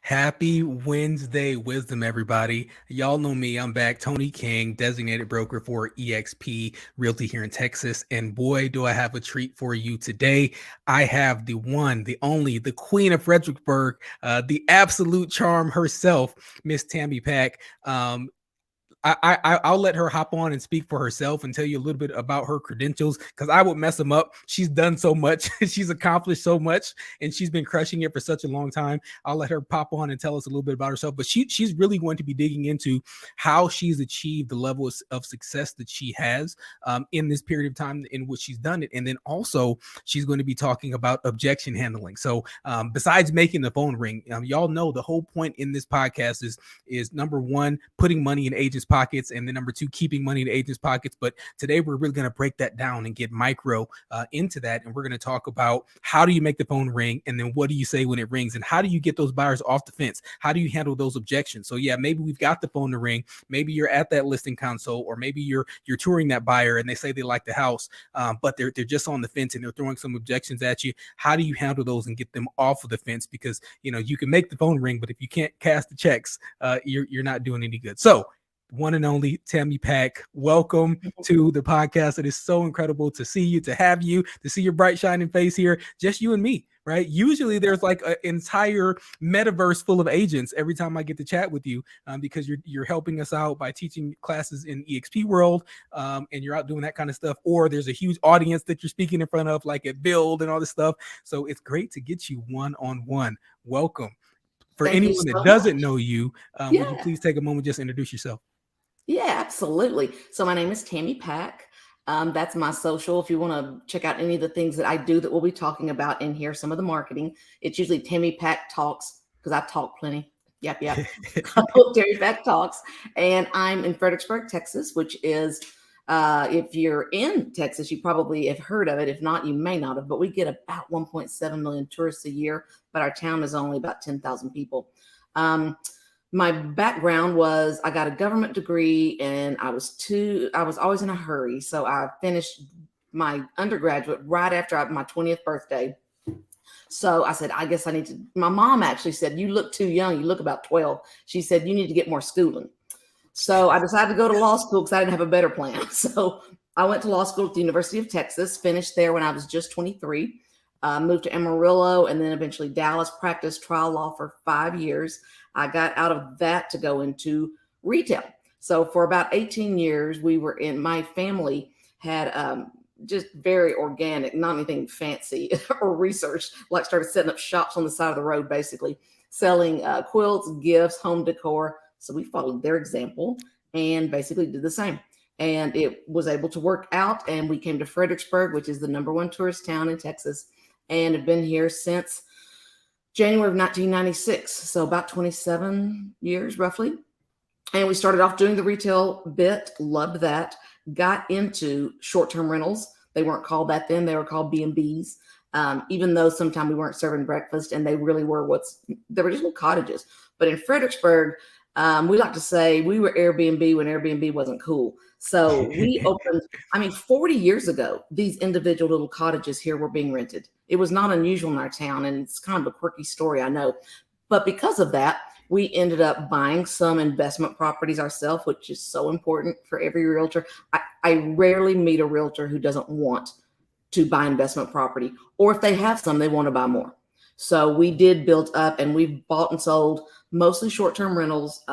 Happy Wednesday wisdom, everybody. Y'all know me. I'm back. Tony King, designated broker for EXP Realty here in Texas. And boy, do I have a treat for you today. I have the one, the only, the queen of Fredericksburg, the absolute charm herself, Miss Tammy Pack. I'll let her hop on and speak for herself and tell you a little bit about her credentials because I would mess them up. She's done so much, she's accomplished so much, and she's been crushing it for such a long time. I'll let her pop on and tell us a little bit about herself. But she's really going to be digging into how she's achieved the level of success that she has in this period of time in which she's done it, and then also she's going to be talking about objection handling. So besides making the phone ring, y'all know the whole point in this podcast is number one, putting money in agents' pockets, and then number two, keeping money in agents' pockets. But today we're really going to break that down and get micro into that, and we're going to talk about how do you make the phone ring, and then what do you say when it rings, and how do you get those buyers off the fence? How do you handle those objections? So yeah, maybe we've got the phone to ring, maybe you're at that listing console, or maybe you're touring that buyer and they say they like the house, but they're just on the fence and they're throwing some objections at you. How do you handle those and get them off of the fence? Because you can make the phone ring, but if you can't cash the checks, you're not doing any good. So one and only Tammy Pack, welcome to the podcast. It is so incredible to see you, to have you, to see your bright shining face here, just you and me, right? Usually there's like an entire metaverse full of agents every time I get to chat with you, because you're helping us out by teaching classes in EXP world, and you're out doing that kind of stuff, or there's a huge audience that you're speaking in front of, like at Build and all this stuff. So it's great to get you one-on-one. Welcome. For Thank you anyone that so doesn't much. know you, would you Yeah, please take a moment just to introduce yourself? yeah, absolutely. So my name is Tammy Pack. That's my social. If you want to check out any of the things that I do that we'll be talking about in here, some of the marketing, it's usually Tammy Pack Talks because I talk plenty. Yep, yep. Tammy Pack Talks, and I'm in Fredericksburg, Texas, which is, if you're in Texas, you probably have heard of it. If not, you may not have. But we get about 1.7 million tourists a year, but our town is only about 10,000 people. Um, my background was I got a government degree and I was always in a hurry. So I finished my undergraduate right after my 20th birthday. So I said, I guess I need to. My mom actually said, "You look too young. You look about 12." She said, "You need to get more schooling." So I decided to go to law school because I didn't have a better plan. So I went to law school at the University of Texas, finished there when I was just 23, moved to Amarillo, and then eventually Dallas, practiced trial law for 5 years. I got out of that to go into retail. So for about 18 years, my family had just very organic, not anything fancy or research, like started setting up shops on the side of the road, basically selling quilts, gifts, home decor. So we followed their example and basically did the same. And it was able to work out. And we came to Fredericksburg, which is the number one tourist town in Texas, and have been here since January of 1996. So about 27 years roughly. And we started off doing the retail bit, loved that, got into short-term rentals. They weren't called that then, they were called B&Bs. Even though sometimes we weren't serving breakfast, and they really were they were just little cottages. But in Fredericksburg, we like to say we were Airbnb when Airbnb wasn't cool. So we opened, 40 years ago, these individual little cottages here were being rented. It was not unusual in our town, and it's kind of a quirky story, I know. But because of that, we ended up buying some investment properties ourselves, which is so important for every realtor. I rarely meet a realtor who doesn't want to buy investment property, or if they have some, they want to buy more. So we did build up, and we've bought and sold mostly short-term rentals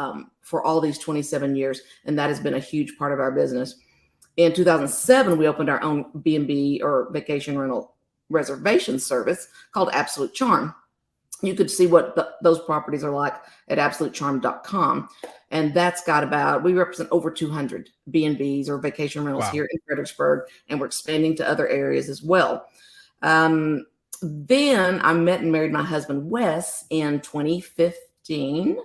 for all these 27 years, and that has been a huge part of our business. In 2007, we opened our own B&B or vacation rental reservation service called Absolute Charm. You could see what those properties are like at absolutecharm.com. And that's got we represent over 200 B&Bs or vacation rentals here in Fredericksburg, and we're expanding to other areas as well. Then I met and married my husband, Wes, in 2015,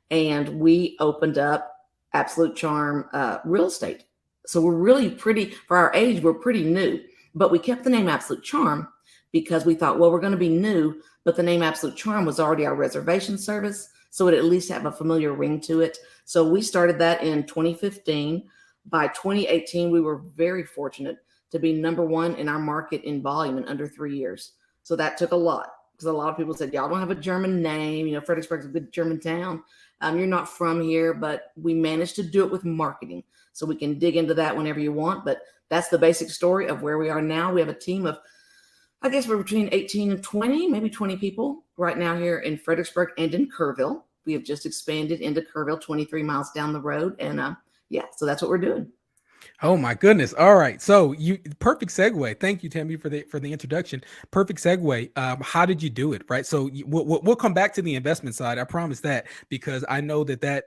and we opened up Absolute Charm Real Estate. So we're really for our age, we're pretty new, but we kept the name Absolute Charm because we thought, well, we're going to be new, but the name Absolute Charm was already our reservation service, so it at least have a familiar ring to it. So we started that in 2015. By 2018, we were very fortunate to be number one in our market in volume in under 3 years. So that took a lot. because a lot of people said, y'all don't have a German name. You know, Fredericksburg's a good German town. You're not from here, but we managed to do it with marketing. So we can dig into that whenever you want. But that's the basic story of where we are now. We have a team of, I guess we're between 18 and 20, maybe 20 people right now here in Fredericksburg and in Kerrville. We have just expanded into Kerrville, 23 miles down the road. And yeah, so that's what we're doing. Oh my goodness. All right. So perfect segue. Thank you, Tammy, for the introduction. Perfect segue. How did you do it? Right. So we'll come back to the investment side. I promise that, because I know that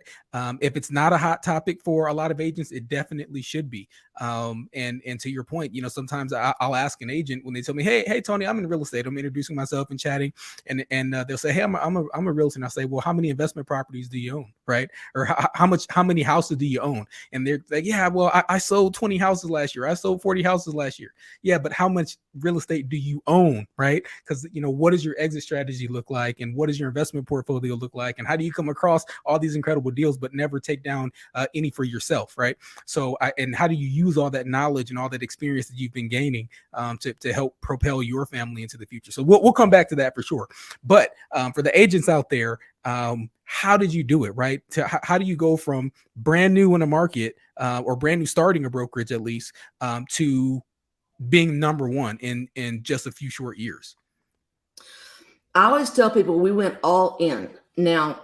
if it's not a hot topic for a lot of agents, it definitely should be. And to your point, you know, sometimes I'll ask an agent when they tell me, hey, Tony, I'm in real estate. I'm introducing myself and chatting, and they'll say, hey, I'm a realtor. And I say, well, how many investment properties do you own? Right. Or how many houses do you own? And they're like, yeah, well, I sold 20 houses last year. I sold 40 houses last year. Yeah, but how much real estate do you own, right? Because, you know, what does your exit strategy look like, and what does your investment portfolio look like, and how do you come across all these incredible deals but never take down any for yourself, right? So, and how do you use all that knowledge and all that experience that you've been gaining to help propel your family into the future? So we'll come back to that for sure. But for the agents out there, how did you do it, right? How do you go from brand new in a market or brand new starting a brokerage at least to being number one in just a few short years? I always tell people we went all in. Now,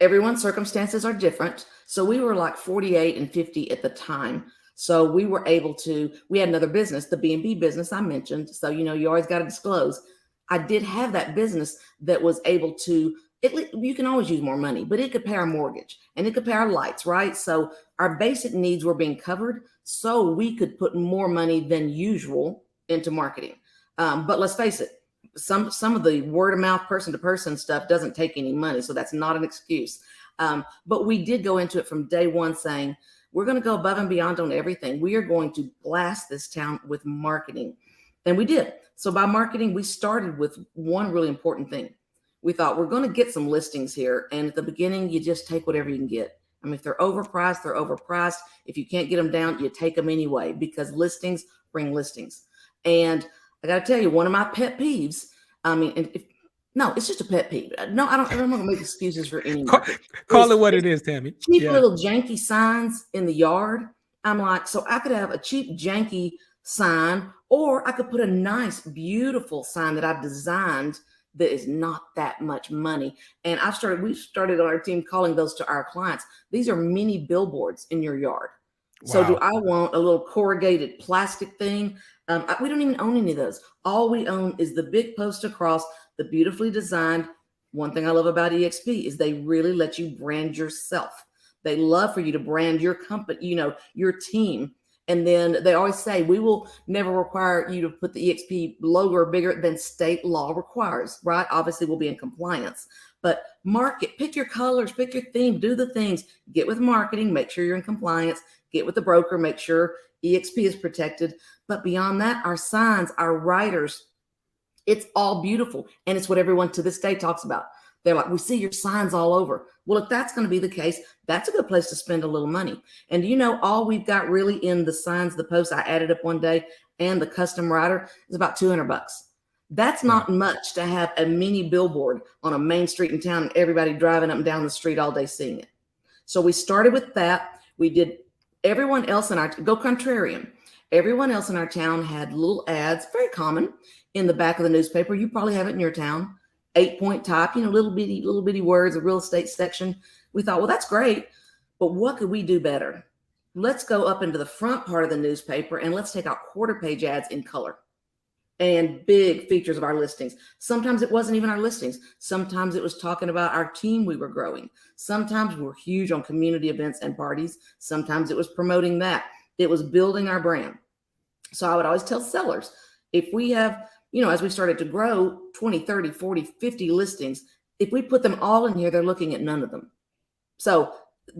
everyone's circumstances are different. So we were like 48 and 50 at the time. So we were able to, we had another business, the B&B business I mentioned. So, you know, you always got to disclose. I did have that business that was able to, you can always use more money, but it could pay our mortgage and it could pay our lights, right? So our basic needs were being covered, so we could put more money than usual into marketing. But let's face it, some of the word of mouth, person to person stuff doesn't take any money, so that's not an excuse. But we did go into it from day one saying, we're going to go above and beyond on everything. We are going to blast this town with marketing. And we did. So by marketing, we started with one really important thing. We thought we're going to get some listings here. And at the beginning, you just take whatever you can get. I mean, if they're overpriced, they're overpriced. If you can't get them down, you take them anyway, because listings bring listings. And I got to tell you, one of my pet peeves, I mean, it's just a pet peeve. No, I don't want to make excuses for any market. Call it what it is, Tammy. Cheap little janky signs in the yard. I'm like, so I could have a cheap janky sign, or I could put a nice, beautiful sign that I've designed that is not that much money. And we've started on our team calling those to our clients. These are mini billboards in your yard. Wow. So do I want a little corrugated plastic thing? We don't even own any of those. All we own is the big post across, the beautifully designed. One thing I love about EXP is they really let you brand yourself. They love for you to brand your company, you know, your team. And then they always say, we will never require you to put the EXP logo bigger than state law requires, right? Obviously, we'll be in compliance. But market, pick your colors, pick your theme, do the things. Get with marketing, make sure you're in compliance. Get with the broker, make sure EXP is protected. But beyond that, our signs, our writers, it's all beautiful. And it's what everyone to this day talks about. They're like, we see your signs all over. Well, if that's going to be the case, that's a good place to spend a little money. And you know, all we've got really in the signs, the posts I added up one day, and the custom writer is about $200. That's not much to have a mini billboard on a main street in town and everybody driving up and down the street all day seeing it. So we started with that. We did everyone else in our, go contrarian. Everyone else in our town had little ads, very common, in the back of the newspaper. You probably have it in your town. 8-point type, you know, little bitty words, a real estate section. We thought, well, that's great, but what could we do better? Let's go up into the front part of the newspaper and let's take out quarter page ads in color and big features of our listings. Sometimes it wasn't even our listings. Sometimes it was talking about our team we were growing. Sometimes we were huge on community events and parties. Sometimes it was promoting that. It was building our brand. So I would always tell sellers, if we have, you know, as we started to grow 20, 30, 40, 50 listings, if we put them all in here, they're looking at none of them. So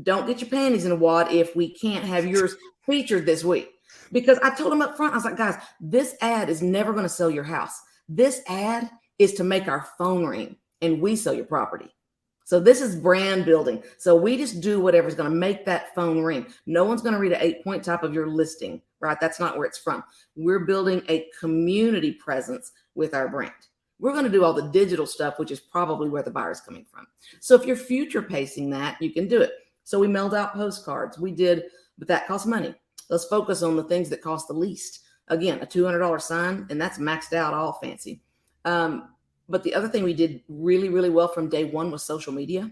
don't get your panties in a wad if we can't have yours featured this week. Because I told them up front, I was like, guys, this ad is never going to sell your house. This ad is to make our phone ring and we sell your property. So this is brand building. So we just do whatever's going to make that phone ring. No one's going to read an 8-point type of your listing, right? That's not where it's from. We're building a community presence with our brand. We're going to do all the digital stuff, which is probably where the buyer's coming from. So if you're future pacing that, you can do it. So we mailed out postcards. We did, but that costs money. Let's focus on the things that cost the least. Again, a $200 sign, and that's maxed out all fancy. But the other thing we did really, really well from day one was social media.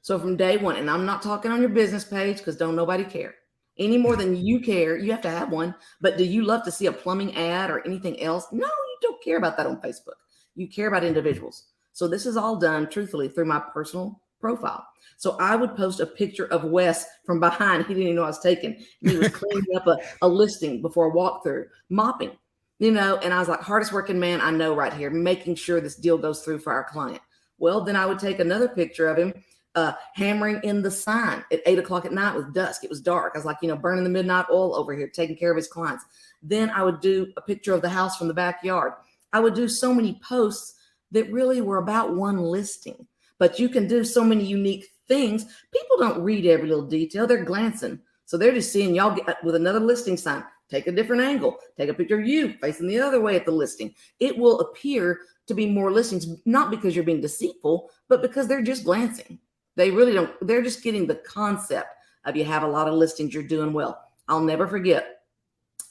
So from day one, and I'm not talking on your business page because don't nobody care any more than you care. You have to have one. But do you love to see a plumbing ad or anything else? No, you don't care about that on Facebook. You care about individuals. So this is all done truthfully through my personal profile. So I would post a picture of Wes from behind. He didn't even know I was taking. He was cleaning up a listing before a walkthrough, mopping, and I was like, hardest working man I know right here, making sure this deal goes through for our client. Well, then I would take another picture of him hammering in the sign at 8:00 at night with dusk. It was dark. I was like, burning the midnight oil over here, taking care of his clients. Then I would do a picture of the house from the backyard. I would do so many posts that really were about one listing, but you can do so many unique things. People don't read every little detail. They're glancing. So they're just seeing y'all get with another listing sign, take a different angle, take a picture of you facing the other way at the listing. It will appear to be more listings, not because you're being deceitful, but because they're just glancing. They really don't. They're just getting the concept of you have a lot of listings, you're doing well. I'll never forget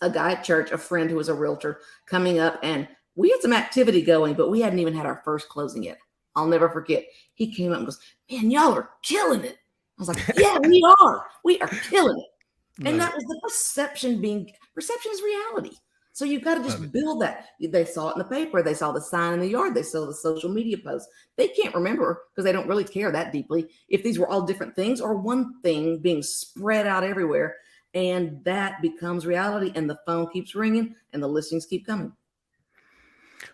a guy at church, a friend who was a realtor coming up, and we had some activity going, but we hadn't even had our first closing yet. Is never forget. He came up and goes, man, y'all are killing it. I was like, yeah, we are. We are killing it. And that was the perception is reality. So you've got to just build that. They saw it in the paper. They saw the sign in the yard. They saw the social media posts. They can't remember because they don't really care that deeply if these were all different things or one thing being spread out everywhere. And that becomes reality. And the phone keeps ringing and the listings keep coming.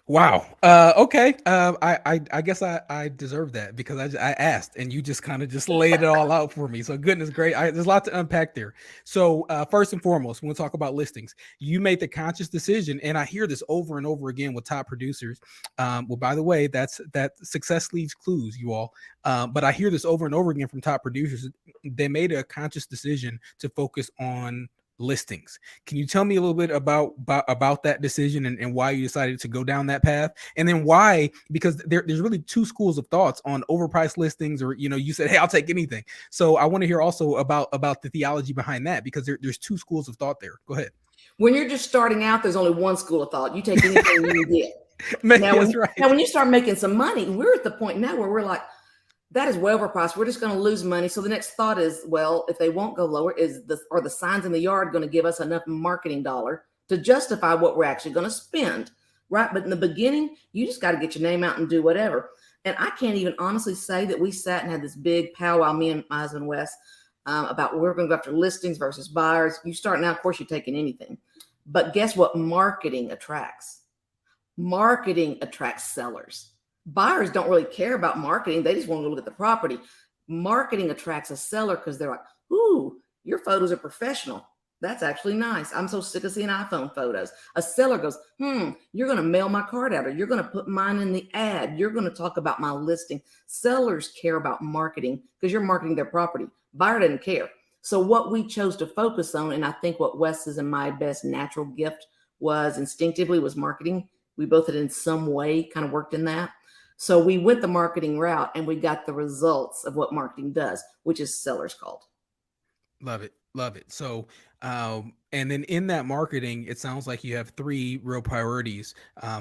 Wow. Okay. I guess I deserve that because I asked and you just kind of just laid it all out for me. So goodness great. There's a lot to unpack there. So first and foremost, when we talk about listings, you made the conscious decision, and I hear this over and over again with top producers. Well, by the way, that success leaves clues, you all. But I hear this over and over again from top producers. They made a conscious decision to focus on listings. Can you tell me a little bit about that decision and why you decided to go down that path? And then why, because there's really two schools of thoughts on overpriced listings, or, you said, hey, I'll take anything. So I want to hear also about the theology behind that, because there's two schools of thought there. Go ahead. When you're just starting out, there's only one school of thought. You take anything you get. Right. Now, when you start making some money, we're at the point now where we're like, that is way overpriced. We're just going to lose money. So the next thought is, well, if they won't go lower, are the signs in the yard going to give us enough marketing dollar to justify what we're actually going to spend, right? But in the beginning, you just got to get your name out and do whatever. And I can't even honestly say that we sat and had this big powwow, me and my husband Wes, about we're going to go after listings versus buyers. You start now, of course, you're taking anything. But guess what? Marketing attracts. Marketing attracts sellers. Buyers don't really care about marketing. They just want to look at the property. Marketing attracts a seller because they're like, ooh, your photos are professional. That's actually nice. I'm so sick of seeing iPhone photos. A seller goes, you're going to mail my card out, or you're going to put mine in the ad. You're going to talk about my listing. Sellers care about marketing because you're marketing their property. Buyer doesn't care. So what we chose to focus on, and I think what Wes's and my best natural gift was instinctively, was marketing. We both had in some way kind of worked in that. So we went the marketing route and we got the results of what marketing does, which is sellers called. Love it. Love it. So, and then in that marketing, it sounds like you have three real priorities.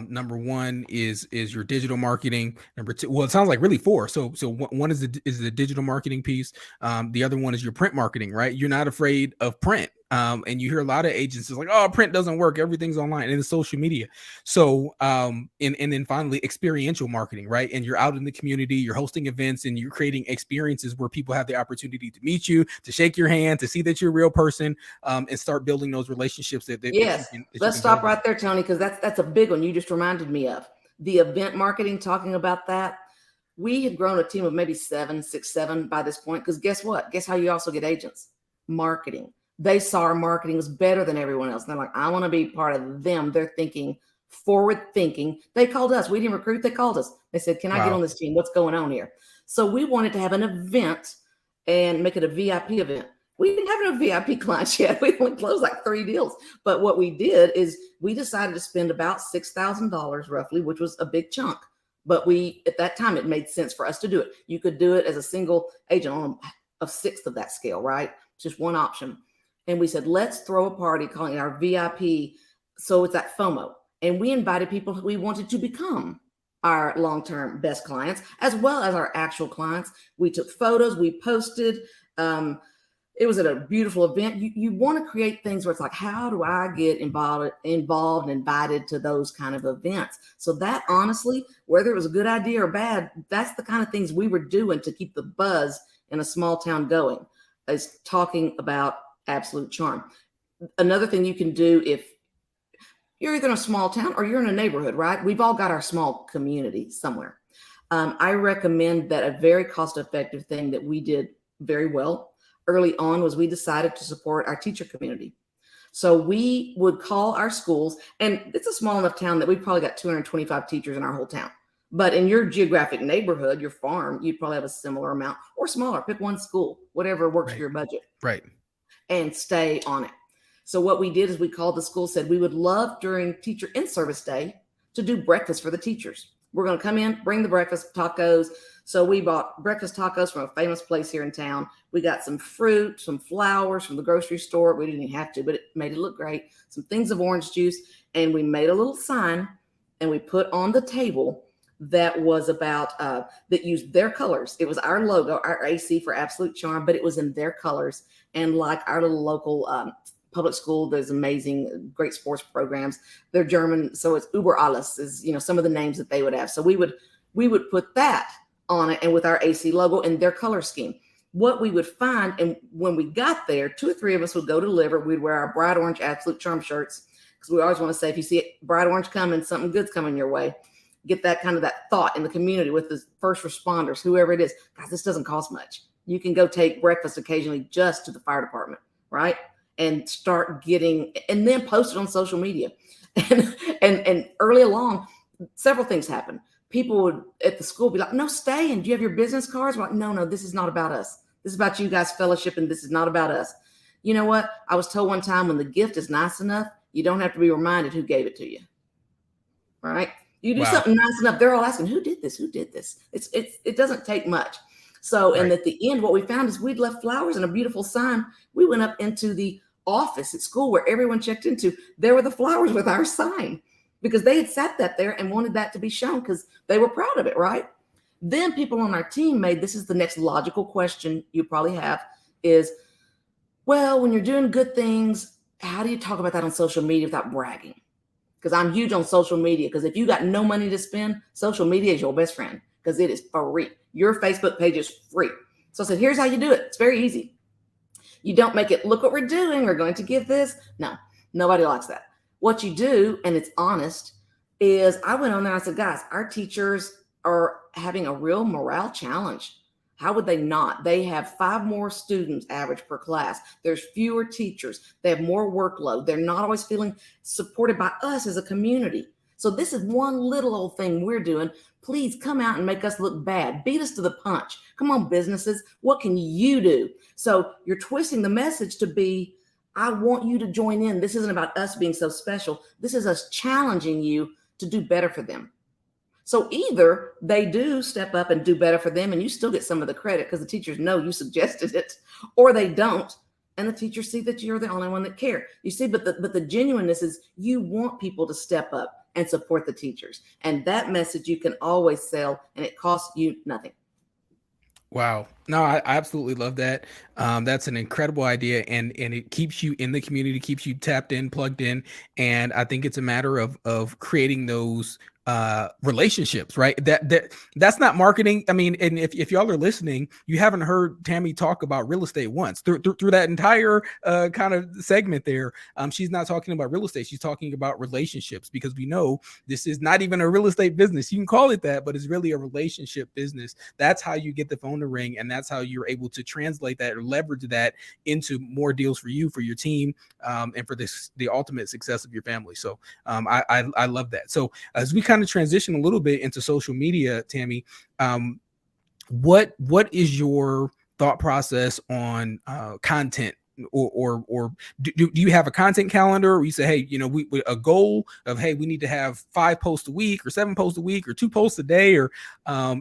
Number one is your digital marketing. Number two, well, it sounds like really four. So one is the digital marketing piece. The other one is your print marketing, right? You're not afraid of print. And you hear a lot of agents is like, oh, print doesn't work. Everything's online and it's social media. So, and then finally experiential marketing, right? And you're out in the community, you're hosting events and you're creating experiences where people have the opportunity to meet you, to shake your hand, to see that you're a real person, and start building those relationships yes. Let's stop right there, Tony, because that's a big one you just reminded me of. The event marketing, talking about that. We had grown a team of maybe 6, 7 by this point, because guess what? Guess how you also get agents? Marketing. They saw our marketing was better than everyone else. And they're like, I want to be part of them. They're thinking, forward thinking. They called us. We didn't recruit. They called us. They said, can I get on this team? What's going on here? So we wanted to have an event and make it a VIP event. We didn't have no VIP clients yet. We only closed like 3 deals. But what we did is we decided to spend about $6,000 roughly, which was a big chunk. But at that time, it made sense for us to do it. You could do it as a single agent on a sixth of that scale, right? Just one option. And we said, let's throw a party calling it our VIP. So it's that FOMO. And we invited people who we wanted to become our long-term best clients, as well as our actual clients. We took photos, we posted. It was at a beautiful event. You want to create things where it's like, how do I get involved and invited to those kind of events? So that honestly, whether it was a good idea or bad, that's the kind of things we were doing to keep the buzz in a small town going, is talking about Absolute Charm. Another thing you can do if you're either in a small town or you're in a neighborhood, right? We've all got our small community somewhere. I recommend that a very cost-effective thing that we did very well early on was we decided to support our teacher community. So we would call our schools, and it's a small enough town that we've probably got 225 teachers in our whole town. But in your geographic neighborhood, your farm, you'd probably have a similar amount or smaller. Pick one school, whatever works for your budget. Right. And stay on it. So what we did is we called the school, said we would love during teacher in-service day to do breakfast for the teachers. We're going to come in, bring the breakfast, tacos. So we bought breakfast tacos from a famous place here in town. We got some fruit, some flowers from the grocery store. We didn't even have to, but it made it look great. Some things of orange juice. And we made a little sign and we put on the table that was about, that used their colors. It was our logo, our AC for Absolute Charm, but it was in their colors. And like our little local public school, there's amazing, great sports programs. They're German, so it's Über alles is, some of the names that they would have. So we would put that on it and with our AC logo and their color scheme. What we would find, and when we got there, 2 or 3 of us would go deliver. We'd wear our bright orange Absolute Charm shirts because we always want to say, if you see bright orange coming, something good's coming your way. Get that kind of that thought in the community with the first responders, whoever it is. Guys, this doesn't cost much. You can go take breakfast occasionally just to the fire department, right? And start getting, and then post it on social media. And early along, several things happen. People would at the school be like, no, stay. And do you have your business cards? We're like, no, this is not about us. This is about you guys fellowship, and this is not about us. You know what? I was told one time, when the gift is nice enough, you don't have to be reminded who gave it to you. All right. You do something nice enough, they're all asking, who did this? Who did this? It doesn't take much. So, and at the end, what we found is we'd left flowers and a beautiful sign. We went up into the office at school where everyone checked into. There were the flowers with our sign because they had sat that there and wanted that to be shown because they were proud of it, right? Then people on our team this is the next logical question you probably have is, well, when you're doing good things, how do you talk about that on social media without bragging? Because I'm huge on social media, because if you got no money to spend, social media is your best friend because it is free. Your Facebook page is free. So I said, here's how you do it. It's very easy. You don't make it, look what we're doing, we're going to give this. No, nobody likes that. What you do, and it's honest, is I went on there and I said, guys, our teachers are having a real morale challenge. How would they not? They have 5 more students average per class. There's fewer teachers. They have more workload. They're not always feeling supported by us as a community. So this is one little old thing we're doing. Please come out and make us look bad. Beat us to the punch. Come on, businesses. What can you do? So you're twisting the message to be, I want you to join in. This isn't about us being so special. This is us challenging you to do better for them. So either they do step up and do better for them and you still get some of the credit because the teachers know you suggested it, or they don't. And the teachers see that you're the only one that care. You see, but the genuineness is you want people to step up and support the teachers. And that message you can always sell and it costs you nothing. Wow. No, I absolutely love that. That's an incredible idea, and it keeps you in the community, keeps you tapped in, plugged in. And I think it's a matter of creating those relationships, right? That's not marketing. I mean, and if y'all are listening, you haven't heard Tammy talk about real estate once through that entire kind of segment there. She's not talking about real estate. She's talking about relationships, because we know this is not even a real estate business. You can call it that, but it's really a relationship business. That's how you get the phone to ring, and that's how you're able to translate that or leverage that into more deals for you, for your team, and for the ultimate success of your family. So I love that. So as we kind of transition a little bit into social media, Tammy, what is your thought process on content? Or do you have a content calendar where you say, hey, we a goal of, hey, we need to have 5 posts a week or 7 posts a week or 2 posts a day, or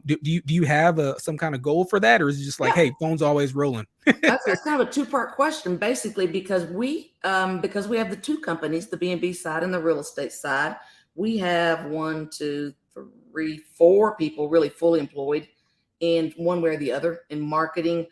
do you have some kind of goal for that, or is it just like, hey, phone's always rolling? That's kind of a 2-part question, basically, because we have the 2 companies, the B&B side and the real estate side. We have 1, 2, 3, 4 people really fully employed in one way or the other in marketing.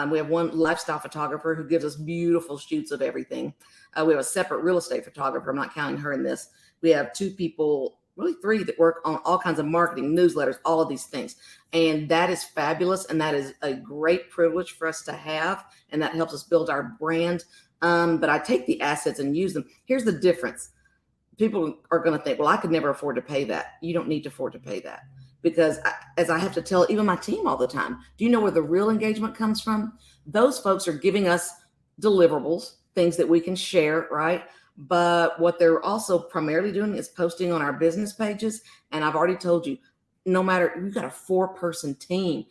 We have 1 lifestyle photographer who gives us beautiful shoots of everything. We have a separate real estate photographer. I'm not counting her in this. We have 2 people, really 3, that work on all kinds of marketing, newsletters, all of these things. And that is fabulous. And that is a great privilege for us to have. And that helps us build our brand. But I take the assets and use them. Here's the difference. People are going to think, well, I could never afford to pay that. You don't need to afford to pay that. Because as I have to tell even my team all the time, do you know where the real engagement comes from? Those folks are giving us deliverables, things that we can share, right? But what they're also primarily doing is posting on our business pages. And I've already told you, no matter, you've got a 4-person team,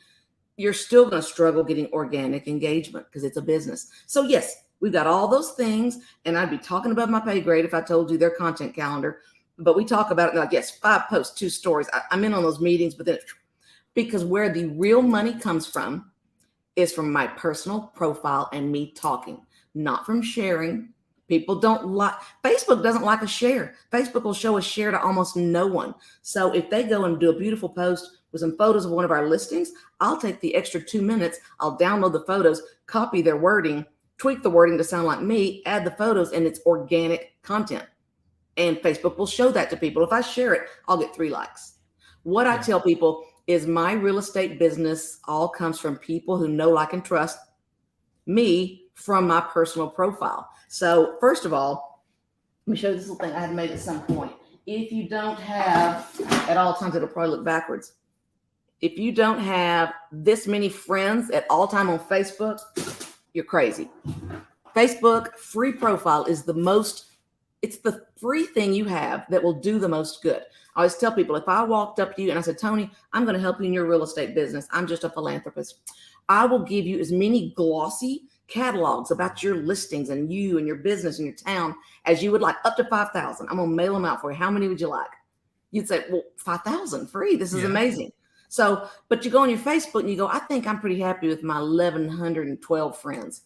you're still going to struggle getting organic engagement because it's a business. So yes, we've got all those things, and I'd be talking above my pay grade if I told you their content calendar. But we talk about it like, yes, 5 posts, 2 stories. I'm in on those meetings, but then because where the real money comes from is from my personal profile and me talking, not from sharing. People don't like, Facebook doesn't like a share. Facebook will show a share to almost no one. So if they go and do a beautiful post with some photos of one of our listings, I'll take the extra 2 minutes. I'll download the photos, copy their wording, tweak the wording to sound like me, add the photos, and it's organic content. And Facebook will show that to people. If I share it, I'll get 3 likes. What I tell people is my real estate business all comes from people who know, like, and trust me from my personal profile. So first of all, let me show you this little thing I had made at some point. If you don't have, at all times, it'll probably look backwards. If you don't have this many friends at all time on Facebook, you're crazy. Facebook free profile is it's the free thing you have that will do the most good. I always tell people, if I walked up to you and I said, Tony, I'm going to help you in your real estate business, I'm just a philanthropist, I will give you as many glossy catalogs about your listings and you and your business and your town as you would like, up to 5,000. I'm going to mail them out for you. How many would you like? You'd say, well, 5,000 free. This is amazing. So, but you go on your Facebook and you go, I think I'm pretty happy with my 1,112 friends.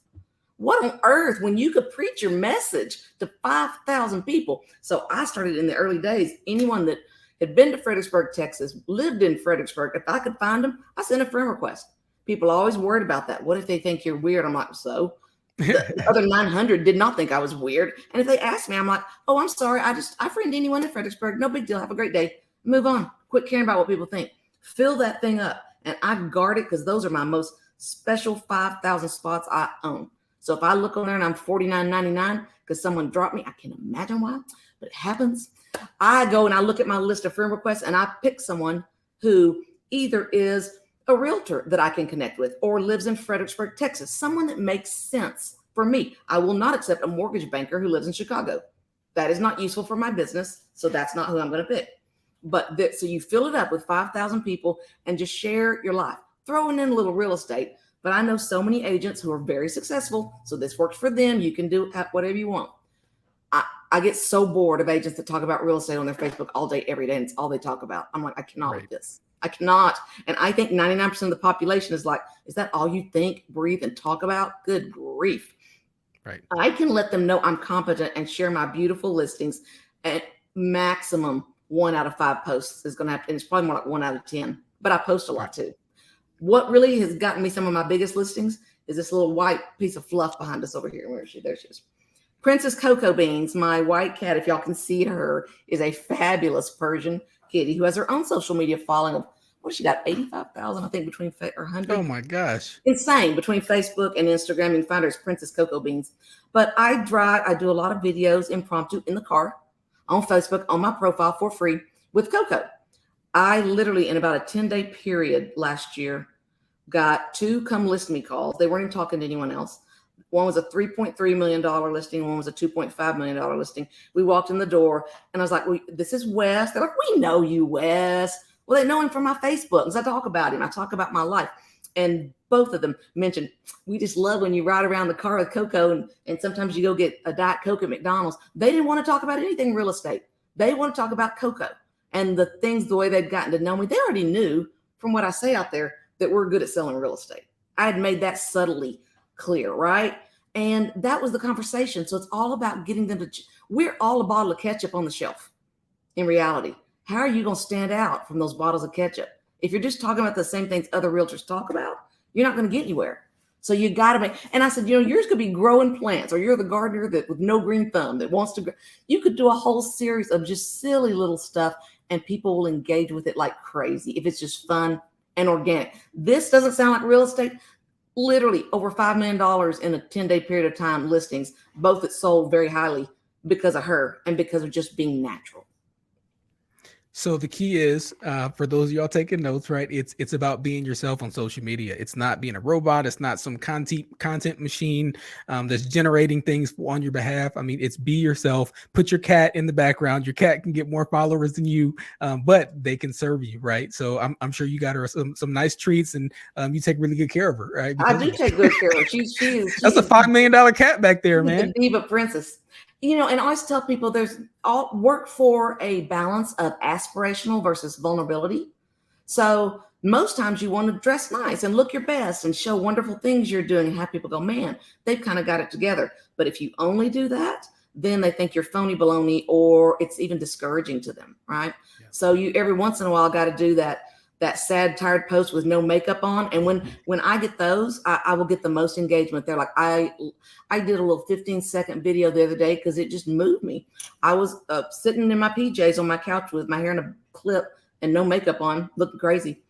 What on earth, when you could preach your message to 5,000 people? So I started in the early days. Anyone that had been to Fredericksburg, Texas, lived in Fredericksburg, if I could find them, I sent a friend request. People always worried about that. What if they think you're weird? I'm like, so the other 900 did not think I was weird. And if they ask me, I'm like, oh, I'm sorry. I friend anyone in Fredericksburg. No big deal. Have a great day. Move on. Quit caring about what people think. Fill that thing up. And I guard it because those are my most special 5,000 spots I own. So if I look on there and I'm $49.99 because someone dropped me, I can't imagine why, but it happens. I go and I look at my list of friend requests and I pick someone who either is a realtor that I can connect with or lives in Fredericksburg, Texas, someone that makes sense for me. I will not accept a mortgage banker who lives in Chicago. That is not useful for my business. So that's not who I'm going to pick. But so you fill it up with 5,000 people and just share your life, throwing in a little real estate. But I know so many agents who are very successful. So this works for them. You can do whatever you want. I get so bored of agents that talk about real estate on their Facebook all day, every day. And it's all they talk about. I'm like, I cannot with this. I cannot. And I think 99% of the population is like, is that all you think, breathe, and talk about? Good grief. Right. I can let them know I'm competent and share my beautiful listings at maximum 1 out of 5 posts is going to happen. And it's probably more like 1 out of 10, but I post a lot too. What really has gotten me some of my biggest listings is this little white piece of fluff behind us over here. Where is she? There she is. Princess Cocoa Beans, my white cat, if y'all can see her, is a fabulous Persian kitty who has her own social media following of, what she got, 85,000, I think, between, or 100. Oh my gosh. Insane. Between Facebook and Instagram, you can find her as Princess Cocoa Beans. But I do a lot of videos impromptu in the car, on Facebook, on my profile for free with Coco. I literally, in about a 10-day period last year, got 2 come list me calls. They weren't even talking to anyone else. One was a $3.3 million listing. One was a $2.5 million listing. We walked in the door and I was like, well, this is Wes. They're like, we know you, Wes. Well, they know him from my Facebook. As I talk about him, I talk about my life. And both of them mentioned, we just love when you ride around the car with Coco and sometimes you go get a Diet Coke at McDonald's. They didn't want to talk about anything real estate. They want to talk about Coco and the things, the way they'd gotten to know me. They already knew from what I say out there that we're good at selling real estate. I had made that subtly clear, right? And that was the conversation. So it's all about getting them to, we're all a bottle of ketchup on the shelf in reality. How are you going to stand out from those bottles of ketchup? If you're just talking about the same things other realtors talk about, you're not going to get anywhere. So you got to make, and I said, yours could be growing plants, or you're the gardener that with no green thumb that wants to grow. You could do a whole series of just silly little stuff and people will engage with it like crazy if it's just fun and organic. This doesn't sound like real estate. Literally over $5 million in a 10-day period of time listings, both that sold very highly because of her and because of just being natural. So the key is, for those of y'all taking notes, right? It's about being yourself on social media. It's not being a robot. It's not some content machine that's generating things on your behalf. I mean, it's be yourself. Put your cat in the background. Your cat can get more followers than you, but they can serve you, right? So I'm sure you got her some nice treats, and you take really good care of her, right? I do take good care of her. She's that's a $5 million cat back there, man. The diva princess. And I always tell people there's all work for a balance of aspirational versus vulnerability. So most times you want to dress nice and look your best and show wonderful things you're doing and have people go, man, they've kind of got it together. But if you only do that, then they think you're phony baloney, or it's even discouraging to them, right? Yeah. So you every once in a while got to do that sad, tired post with no makeup on. And when I get those, I will get the most engagement. They're like, I did a little 15-second video the other day because it just moved me. I was sitting in my PJs on my couch with my hair in a clip and no makeup on, looking crazy.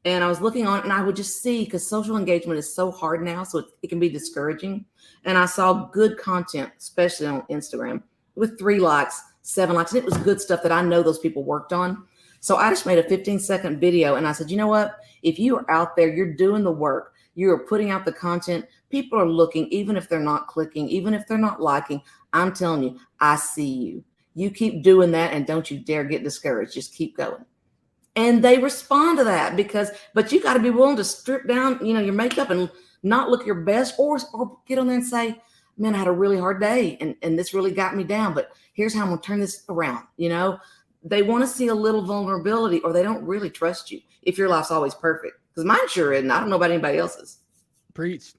And I was looking on and I would just see, because social engagement is so hard now, so it can be discouraging. And I saw good content, especially on Instagram, with 3 likes, 7 likes. And it was good stuff that I know those people worked on. So I just made a 15-second video and I said, you know what? If you are out there, you're doing the work, you're putting out the content, people are looking, even if they're not clicking, even if they're not liking, I'm telling you, I see you. You keep doing that and don't you dare get discouraged. Just keep going. And they respond to that but you got to be willing to strip down, your makeup and not look your best, or get on there and say, man, I had a really hard day and this really got me down, but here's how I'm going to turn this around. They want to see a little vulnerability, or they don't really trust you if your life's always perfect. Because mine sure isn't. I don't know about anybody else's. Preach.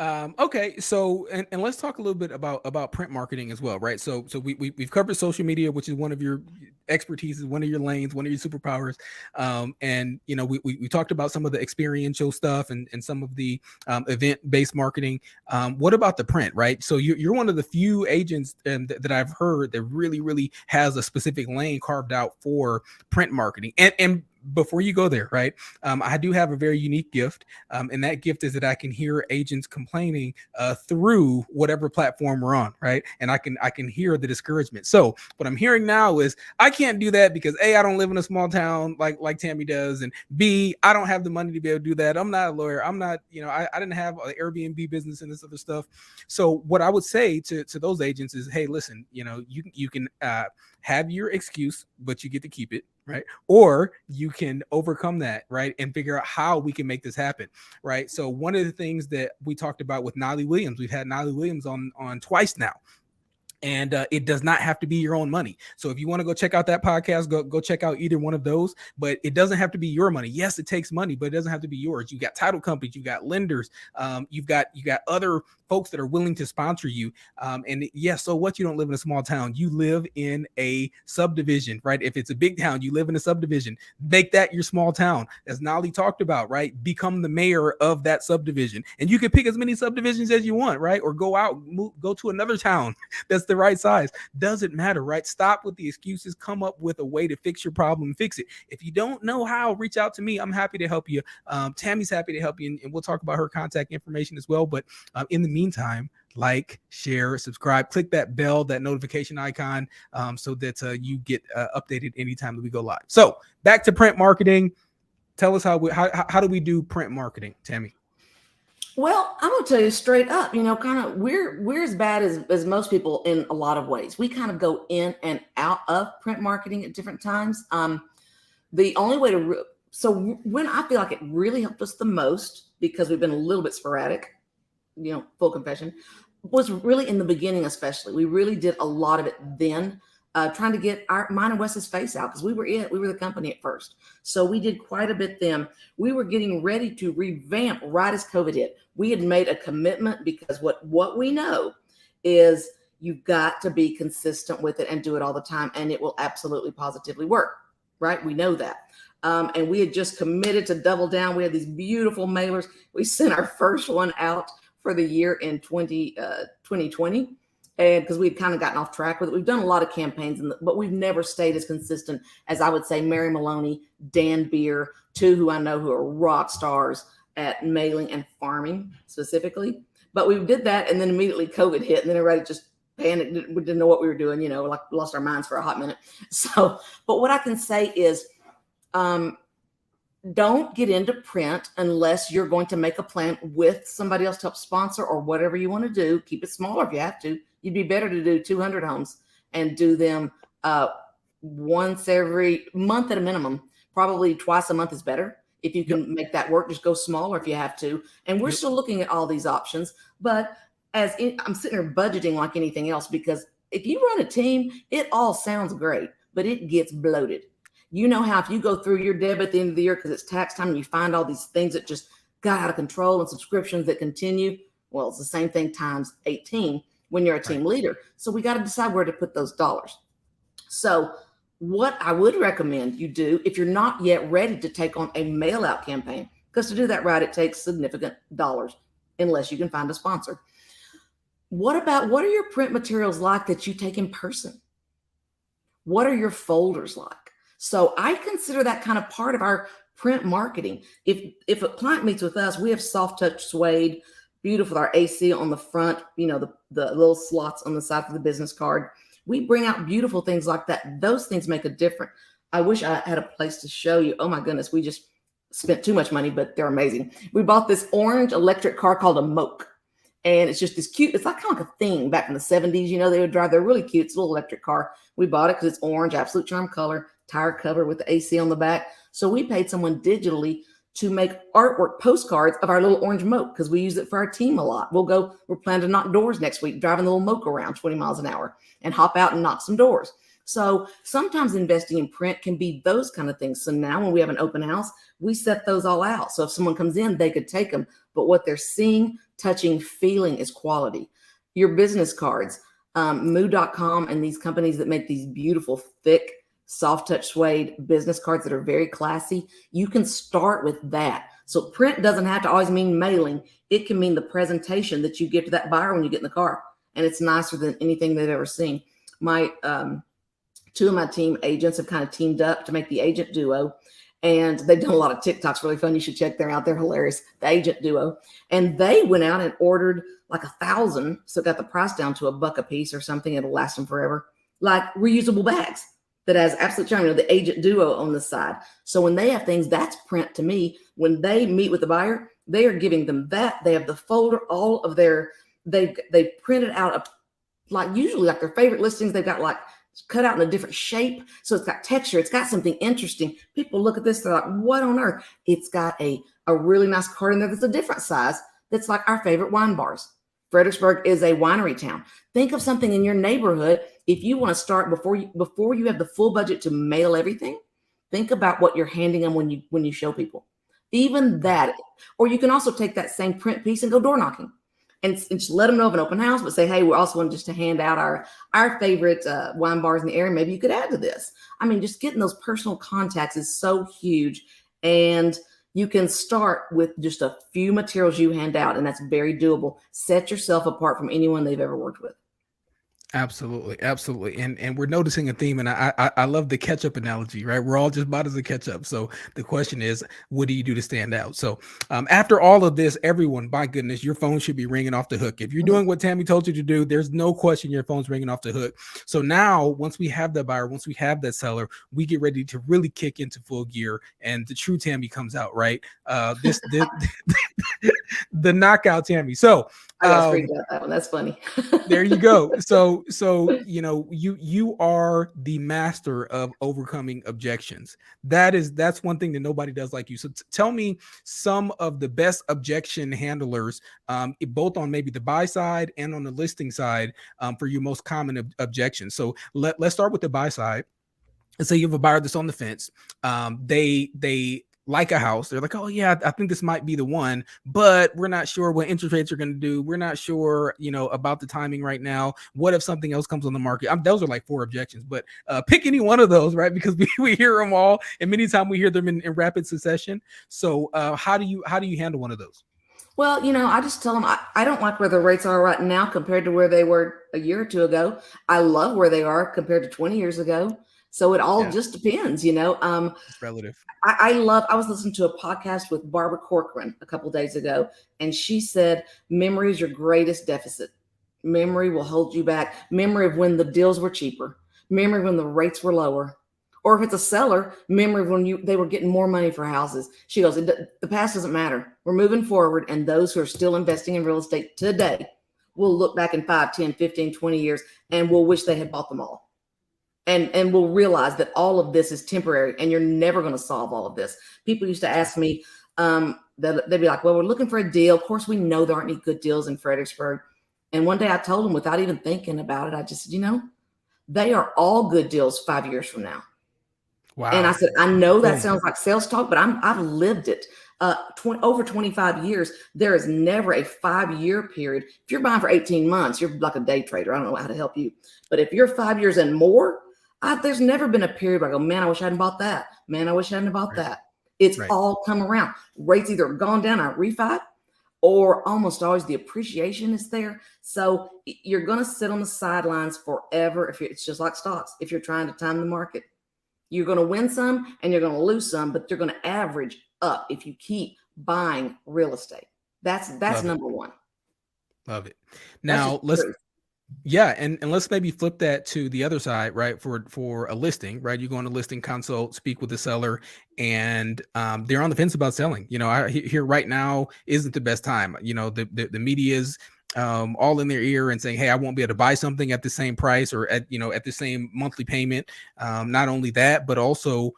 Okay, so and let's talk a little bit about print marketing as well, right? So we've covered social media, which is one of your expertise, one of your lanes, one of your superpowers, and we talked about some of the experiential stuff and some of the event-based marketing. What about the print, right? So you're one of the few agents that I've heard that really has a specific lane carved out for print marketing. And before you go there, right? I do have a very unique gift, and that gift is that I can hear agents complaining through whatever platform we're on, right? And I can hear the discouragement. So what I'm hearing now is I can't do that because A, I don't live in a small town like Tammy does, and B, I don't have the money to be able to do that. I'm not a lawyer. I'm not, I didn't have an Airbnb business and this other stuff. So what I would say to those agents is, hey, listen, you can have your excuse, but you get to keep it, right? Or you can overcome that, right? And figure out how we can make this happen, right? So one of the things that we talked about with Nolly Williams, we've had Nolly Williams on twice now. And it does not have to be your own money. So if you want to go check out that podcast, go check out either one of those, but it doesn't have to be your money. Yes, it takes money, but it doesn't have to be yours. You got title companies, you got lenders, you got other folks that are willing to sponsor you. And yes, so what? You don't live in a small town. You live in a subdivision, right? If it's a big town, you live in a subdivision. Make that your small town. As Nolly talked about, right? Become the mayor of that subdivision. And you can pick as many subdivisions as you want, right? Or go to another town that's the right size. Doesn't matter, right? Stop with the excuses. Come up with a way to fix your problem and fix it. If you don't know how, reach out to me. I'm happy to help you. Tammy's happy to help you, and we'll talk about her contact information as well. But in the meantime, like, share, subscribe, click that bell, that notification icon, so that you get updated anytime that we go live. So back to print marketing. Tell us how do we do print marketing, Tammy? Well, I'm gonna tell you straight up, kind of we're as bad as most people in a lot of ways. We kind of go in and out of print marketing at different times. The only way to So when I feel like it really helped us the most, because we've been a little bit sporadic, full confession, was really in the beginning, especially. We really did a lot of it then, trying to get mine and Wes's face out, because we were the company at first. So we did quite a bit then. We were getting ready to revamp right as COVID hit. We had made a commitment, because what we know is you've got to be consistent with it and do it all the time, and it will absolutely positively work, right? We know that. And we had just committed to double down. We had these beautiful mailers. We sent our first one out for the year in 2020, and because we'd kind of gotten off track with it. We've done a lot of campaigns, but we've never stayed as consistent as, I would say, Mary Maloney, Dan Beer, two who I know who are rock stars at mailing and farming specifically. But we did that, and then immediately COVID hit, and then everybody just panicked. We didn't know what we were doing, like lost our minds for a hot minute. So, but what I can say is, don't get into print unless you're going to make a plan with somebody else to help sponsor, or whatever you want to do. Keep it smaller if you have to. You'd be better to do 200 homes and do them once every month at a minimum. Probably twice a month is better. If you can make that work, just go smaller if you have to. And we're still looking at all these options. But I'm sitting here budgeting like anything else, because if you run a team, it all sounds great, but it gets bloated. You know how if you go through your debit at the end of the year because it's tax time, and you find all these things that just got out of control, and subscriptions that continue. Well, it's the same thing times 18 when you're a team leader. So we got to decide where to put those dollars. So what I would recommend you do, if you're not yet ready to take on a mail out campaign, because to do that right, it takes significant dollars unless you can find a sponsor. What are your print materials like that you take in person? What are your folders like? So I consider that kind of part of our print marketing. If a client meets with us, we have soft touch suede, beautiful, with our AC on the front, the little slots on the side for the business card. We bring out beautiful things like that. Those things make a difference. I wish I had a place to show you. Oh my goodness, we just spent too much money, but they're amazing. We bought this orange electric car called a Moke. And it's just this cute, it's like kind of like a thing back in the 70s, they would drive. They're really cute. It's a little electric car. We bought it because it's orange, absolute charm color, tire cover with the AC on the back. So we paid someone digitally to make artwork postcards of our little orange Moke, because we use it for our team a lot. We're planning to knock doors next week, driving the little Moke around 20 miles an hour and hop out and knock some doors. So sometimes investing in print can be those kind of things. So now when we have an open house, we set those all out. So if someone comes in, they could take them, but what they're seeing, touching, feeling is quality. Your business cards, moo.com and these companies that make these beautiful, thick, soft touch suede business cards that are very classy, you can start with that. So print doesn't have to always mean mailing. It can mean the presentation that you give to that buyer when you get in the car. And it's nicer than anything they've ever seen. My two of my team agents have kind of teamed up to make the agent duo. And they've done a lot of TikToks, really fun. You should check them out. They're hilarious. The agent duo. And they went out and ordered like 1,000. So got the price down to $1 a piece or something. It'll last them forever. Like reusable bags that has absolute charm. The agent duo on the side. So when they have things, that's print to me. When they meet with the buyer, they are giving them that. They have the folder, all of their, they printed out usually like their favorite listings. They've got like cut out in a different shape. So it's got texture. It's got something interesting. People look at this, they're like, what on earth? It's got a really nice card in there that's a different size. That's like our favorite wine bars. Fredericksburg is a winery town. Think of something in your neighborhood. If you want to start before you have the full budget to mail everything, think about what you're handing them when you show people. Even that, or you can also take that same print piece and go door knocking. And just let them know of an open house, but say, hey, we're also wanting just to hand out our favorite wine bars in the area. Maybe you could add to this. I mean, just getting those personal contacts is so huge. And you can start with just a few materials you hand out, and that's very doable. Set yourself apart from anyone they've ever worked with. Absolutely. Absolutely. And we're noticing a theme, and I love the ketchup analogy, right? We're all just bottles of ketchup. So the question is, what do you do to stand out? So after all of this, everyone, my goodness, your phone should be ringing off the hook. If you're doing what Tammy told you to do, there's no question your phone's ringing off the hook. So now, once we have that buyer, once we have that seller, we get ready to really kick into full gear, and the true Tammy comes out, right? The knockout Tammy. So I got freaked out that one. That's funny. there you go. So you are the master of overcoming objections. That's one thing that nobody does like you. So tell me some of the best objection handlers, both on maybe the buy side and on the listing side, for your most common objections. So let's start with the buy side. And so you have a buyer that's on the fence. They like a house. They're like, oh yeah, I think this might be the one, but we're not sure what interest rates are going to do. We're not sure, about the timing right now. What if something else comes on the market? Those are like 4 objections, but pick any one of those, right? Because we hear them all, and many times we hear them in rapid succession. So how do you handle one of those? Well, I just tell them I don't like where the rates are right now compared to where they were a year or two ago. I love where they are compared to 20 years ago. So it all just depends, It's relative. I was listening to a podcast with Barbara Corcoran a couple days ago, and she said, memory is your greatest deficit. Memory will hold you back. Memory of when the deals were cheaper, memory of when the rates were lower, or if it's a seller, memory of when they were getting more money for houses. She goes, the past doesn't matter. We're moving forward, and those who are still investing in real estate today will look back in 5, 10, 15, 20 years, and will wish they had bought them all. And we'll realize that all of this is temporary, and you're never going to solve all of this. People used to ask me, they'd be like, well, we're looking for a deal. Of course, we know there aren't any good deals in Fredericksburg. And one day I told them, without even thinking about it, I just said, they are all good deals 5 years from now. Wow. And I said, I know that sounds like sales talk, but I've lived it. Over 25 years, there is never a 5-year period. If you're buying for 18 months, you're like a day trader. I don't know how to help you. But if you're 5 years and more, there's never been a period where I go, man, I wish I hadn't bought that. Man, I wish I hadn't bought that. It's all come around. Rates either gone down, I refi, or almost always the appreciation is there. So you're going to sit on the sidelines forever. It's just like stocks. If you're trying to time the market, you're going to win some and you're going to lose some, but you're going to average up if you keep buying real estate. That's number one. Love it. Now and let's maybe flip that to the other side, right? For a listing, right? You go on a listing consult, speak with the seller, and they're on the fence about selling. I hear right now isn't the best time. The media's all in their ear and saying, hey, I won't be able to buy something at the same price or at the same monthly payment. Not only that, but also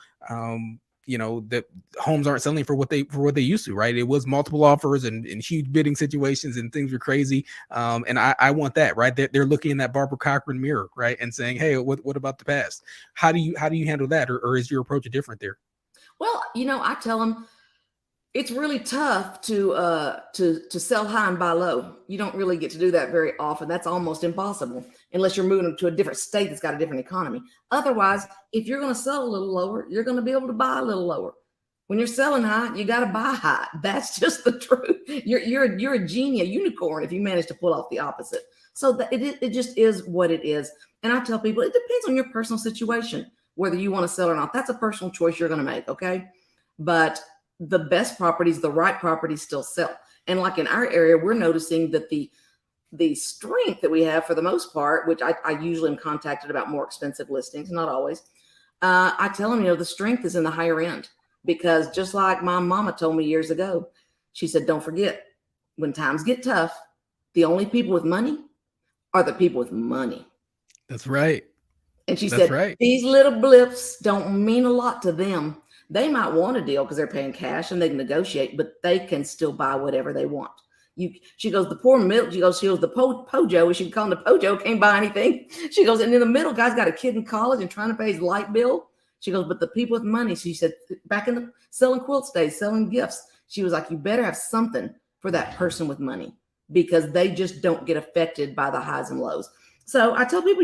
the homes aren't selling for what they used to, right? It was multiple offers and huge bidding situations and things were crazy. And I want that, right? They're looking in that Barbara Corcoran mirror, right? And saying, hey, what about the past? How do you handle that? Or is your approach different there? Well, I tell them it's really tough to sell high and buy low. You don't really get to do that very often. That's almost impossible unless you're moving to a different state that's got a different economy. Otherwise, if you're going to sell a little lower, you're going to be able to buy a little lower. When you're selling high, you got to buy high. That's just the truth. You're a genie, a unicorn if you manage to pull off the opposite. So it just is what it is. And I tell people it depends on your personal situation whether you want to sell or not. That's a personal choice you're going to make, okay? But the best properties, the right properties still sell. And like in our area, we're noticing that the strength that we have for the most part, which I usually am contacted about more expensive listings, not always. I tell them, the strength is in the higher end, because just like my mama told me years ago, she said, don't forget, when times get tough, the only people with money are the people with money. That's right. And she said, these little blips don't mean a lot to them. They might want a deal because they're paying cash and they can negotiate, but they can still buy whatever they want. She goes, the poor middle, she goes, the Pojo, as she call him the Pojo, can't buy anything. She goes, and in the middle, guy's got a kid in college and trying to pay his light bill. She goes, but the people with money, she said, back in the selling quilt days, selling gifts, she was like, you better have something for that person with money because they just don't get affected by the highs and lows. So I tell people,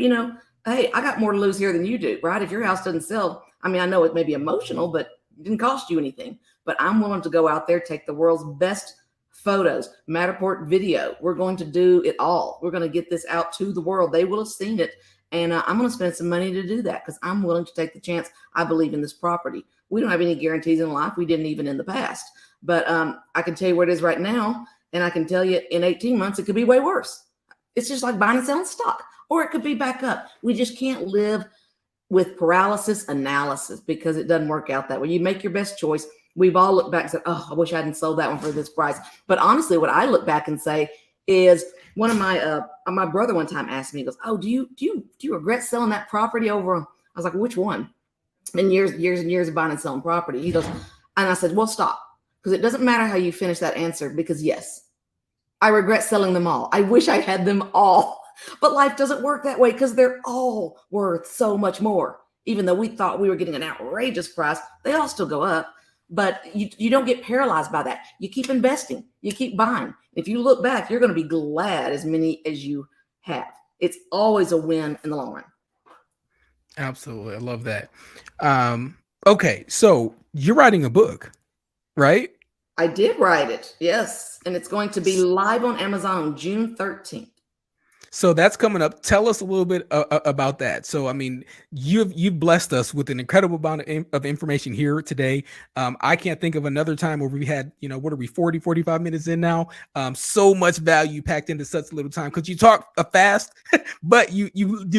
hey, I got more to lose here than you do, right? If your house doesn't sell, I mean, I know it may be emotional, but it didn't cost you anything. But I'm willing to go out there, take the world's best photos, Matterport video. We're going to do it all. We're going to get this out to the world. They will have seen it. And I'm going to spend some money to do that because I'm willing to take the chance. I believe in this property. We don't have any guarantees in life. We didn't even in the past. But I can tell you where it is right now. And I can tell you in 18 months, it could be way worse. It's just like buying and selling stock. Or it could be back up. We just can't live with paralysis analysis because it doesn't work out that way. You make your best choice. We've all looked back and said, oh, I wish I hadn't sold that one for this price. But honestly, what I look back and say is one of my brother one time asked me, he goes, oh, do you regret selling that property over? I was like, which one? And years and years of buying and selling property. He goes, and I said, well, stop. Because it doesn't matter how you finish that answer, because yes, I regret selling them all. I wish I had them all. But life doesn't work that way, because they're all worth so much more. Even though we thought we were getting an outrageous price, they all still go up. But you don't get paralyzed by that. You keep investing. You keep buying. If you look back, you're going to be glad as many as you have. It's always a win in the long run. Absolutely. I love that. Okay. So you're writing a book, right? I did write it. Yes. And it's going to be live on Amazon on June 13th. So that's coming up. Tell us a little bit about that. So, I mean, you've blessed us with an incredible amount of information here today. I can't think of another time where we had, what are we, 40, 45 minutes in now? So much value packed into such little time, because you talk fast, but you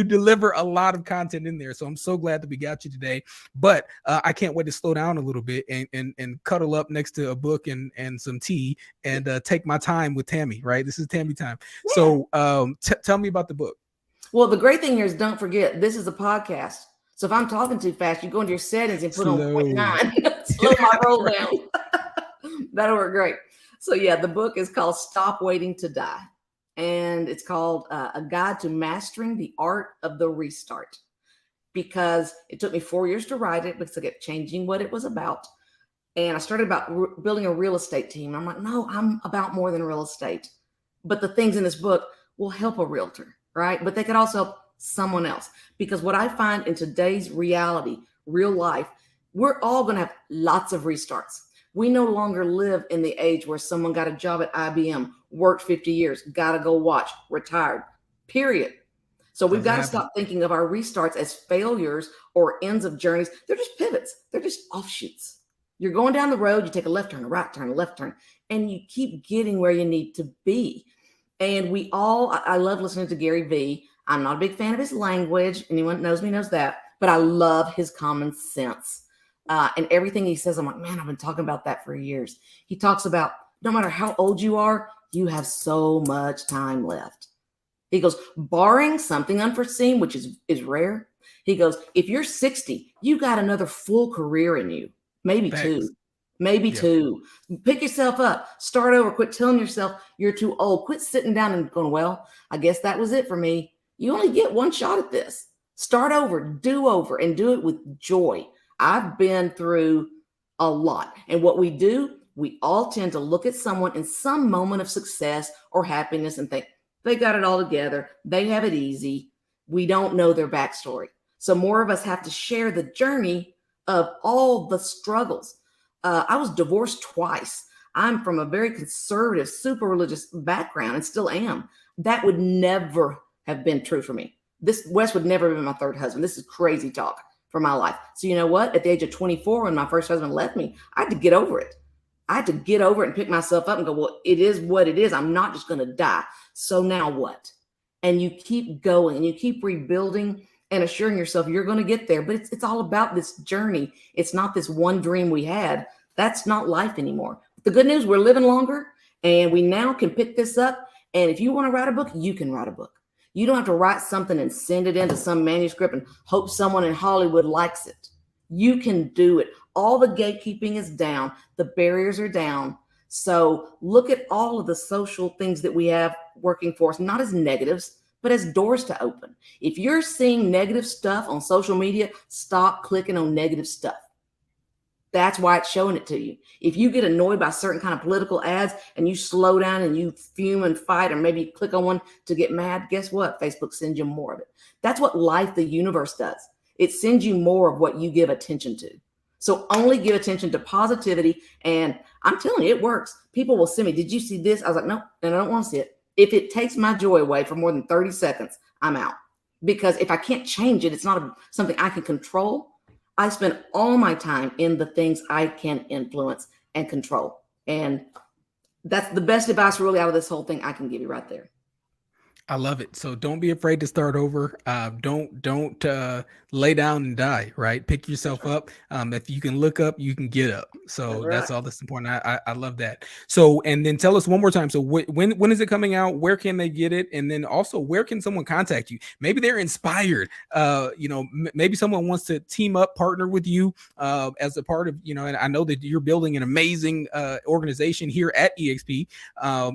deliver a lot of content in there. So I'm so glad that we got you today. But I can't wait to slow down a little bit and cuddle up next to a book and some tea and take my time with Tammy, right? This is Tammy time. Yeah. So tell me about the book. Well, the great thing here is, don't forget, this is a podcast. So if I'm talking too fast, you go into your settings and put on 0.9. Slow my roll down. That'll work great. So yeah, the book is called Stop Waiting to Die. And it's called A Guide to Mastering the Art of the Restart. Because it took me 4 years to write it, because I kept changing what it was about. And I started about building a real estate team. I'm like, no, I'm about more than real estate. But the things in this book will help a realtor, right? But they could also help someone else. Because what I find in today's reality, real life, we're all going to have lots of restarts. We no longer live in the age where someone got a job at IBM, worked 50 years, got to go watch, retired, period. So we've got to stop thinking of our restarts as failures or ends of journeys. They're just pivots. They're just offshoots. You're going down the road, you take a left turn, a right turn, a left turn, and you keep getting where you need to be. And I love listening to Gary Vee. I'm not a big fan of his language. Anyone that knows me knows that. But I love his common sense. And everything he says, I'm like, man, I've been talking about that for years. He talks about, no matter how old you are, you have so much time left. He goes, barring something unforeseen, which is rare. He goes, if you're 60, you got another full career in you. Maybe two. Maybe two. Pick yourself up. Start over. Quit telling yourself you're too old. Quit sitting down and going, well, I guess that was it for me. You only get one shot at this. Start over, do over, and do it with joy. I've been through a lot. And what we do, we all tend to look at someone in some moment of success or happiness and think, they got it all together. They have it easy. We don't know their backstory. So more of us have to share the journey of all the struggles. I was divorced twice. I'm from a very conservative, super religious background and still am. That would never have been true for me. Wes would never have been my third husband. This is crazy talk for my life. So you know what? At the age of 24, when my first husband left me, I had to get over it. I had to get over it and pick myself up and go, well, it is what it is. I'm not just going to die. So now what? And you keep going and you keep rebuilding and assuring yourself you're going to get there. But it's all about this journey. It's not this one dream we had. That's not life anymore. The good news, we're living longer and we now can pick this up. And if you want to write a book, you can write a book. You don't have to write something and send it into some manuscript and hope someone in Hollywood likes it. You can do it. All the gatekeeping is down. The barriers are down. So look at all of the social things that we have working for us, not as negatives, but as doors to open. If you're seeing negative stuff on social media, stop clicking on negative stuff. That's why it's showing it to you. If you get annoyed by certain kind of political ads and you slow down and you fume and fight, or maybe click on one to get mad, guess what? Facebook sends you more of it. That's what life, the universe does. It sends you more of what you give attention to. So only give attention to positivity. And I'm telling you, it works. People will send me, did you see this? I was like, no, and I don't want to see it. If it takes my joy away for more than 30 seconds, I'm out. Because if I can't change it, it's not something I can control. I spend all my time in the things I can influence and control. And that's the best advice really out of this whole thing I can give you right there. I love it. So don't be afraid to start over. Don't lay down and die. Right, pick That's yourself right. up. If you can look up, you can get up. That's So right. that's all that's important. I love that. So and then tell us one more time. So when is it coming out? Where can they get it? And then also where can someone contact you? Maybe they're inspired. Maybe someone wants to team up, partner with you as a part of And I know that you're building an amazing organization here at EXP.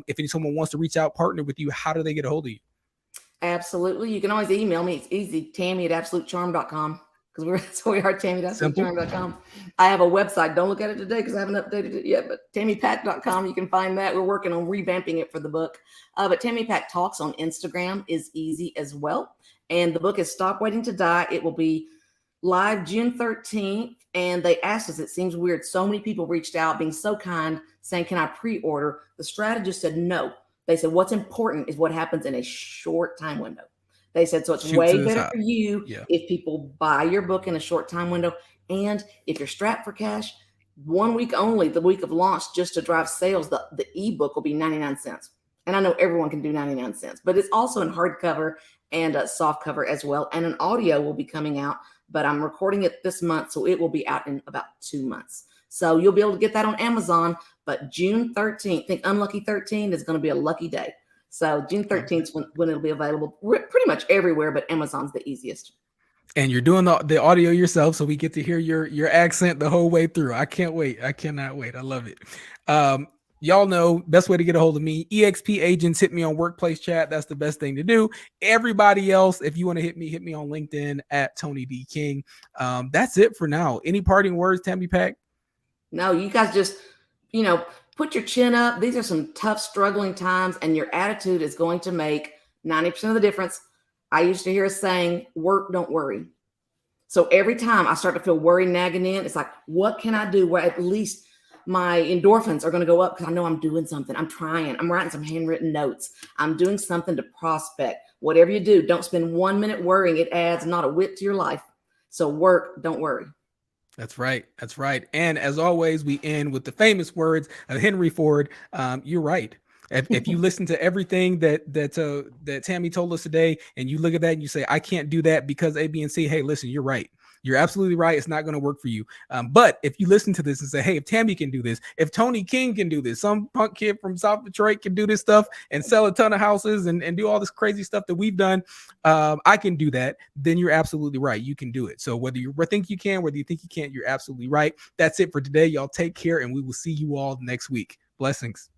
If someone wants to reach out, partner with you, how do they get a hold of you? Absolutely. You can always email me. It's easy. Tammy at absolutecharm.com. Because we are Tammy at Simple. absolutecharm.com. I have a website. Don't look at it today because I haven't updated it yet. But tammypack.com, you can find that. We're working on revamping it for the book. But Tammy Pack Talks on Instagram is easy as well. And the book is Stop Waiting to Die. It will be live June 13th. And they asked us, it seems weird. So many people reached out being so kind, saying, can I pre-order? The strategist said no. They said, what's important is what happens in a short time window. They said, so it's Shoot to way the better top. for you Yeah. if people buy your book in a short time window. And if you're strapped for cash, 1 week only, the week of launch, just to drive sales, the ebook will be 99 cents. And I know everyone can do 99 cents, but it's also in hardcover and a soft cover as well. And an audio will be coming out, but I'm recording it this month, so it will be out in about 2 months. So you'll be able to get that on Amazon. But June 13th, think Unlucky 13 is going to be a lucky day. So June 13th is when it'll be available pretty much everywhere, but Amazon's the easiest. And you're doing the audio yourself, so we get to hear your accent the whole way through. I can't wait. I cannot wait. I love it. Y'all know best way to get a hold of me. EXP agents, hit me on workplace chat. That's the best thing to do. Everybody else, if you want to hit me on LinkedIn at Tony D King. That's it for now. Any parting words, Tammy Pack? No, you guys just, put your chin up. These are some tough, struggling times, and your attitude is going to make 90% of the difference. I used to hear a saying, work, don't worry. So every time I start to feel worry nagging in, it's like, what can I do where at least my endorphins are going to go up because I know I'm doing something. I'm trying. I'm writing some handwritten notes. I'm doing something to prospect. Whatever you do, don't spend 1 minute worrying. It adds not a whit to your life. So work, don't worry. That's right. That's right. And as always, we end with the famous words of Henry Ford. You're right. If you listen to everything that Tammy told us today, and you look at that and you say, I can't do that because A, B, and C. Hey, listen, you're right. You're absolutely right. It's not going to work for you. But if you listen to this and say, hey, if Tammy can do this, if Tony King can do this, some punk kid from South Detroit can do this stuff and sell a ton of houses and do all this crazy stuff that we've done, I can do that. Then you're absolutely right. You can do it. So whether you think you can, whether you think you can't, you're absolutely right. That's it for today. Y'all take care, and we will see you all next week. Blessings.